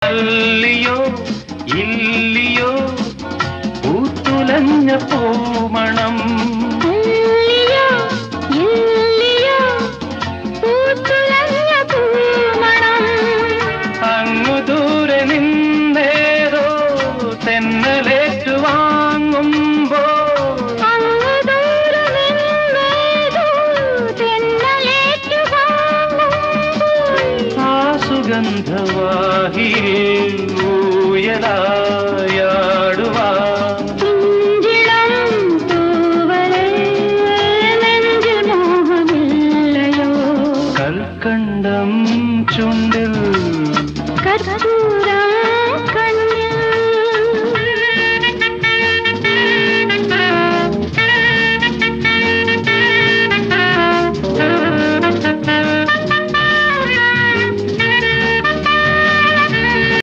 അല്ലിയോ ഇല്ലിയോ പൂത്തുലഞ്ഞ പൂമണം അങ്ങു ദൂരെ നിന്നേതോ തെന്നലേറ്റു വാങ്ങുമ്പോ ആ സുഗന്ധവാഹിയിൽ ഊയലാ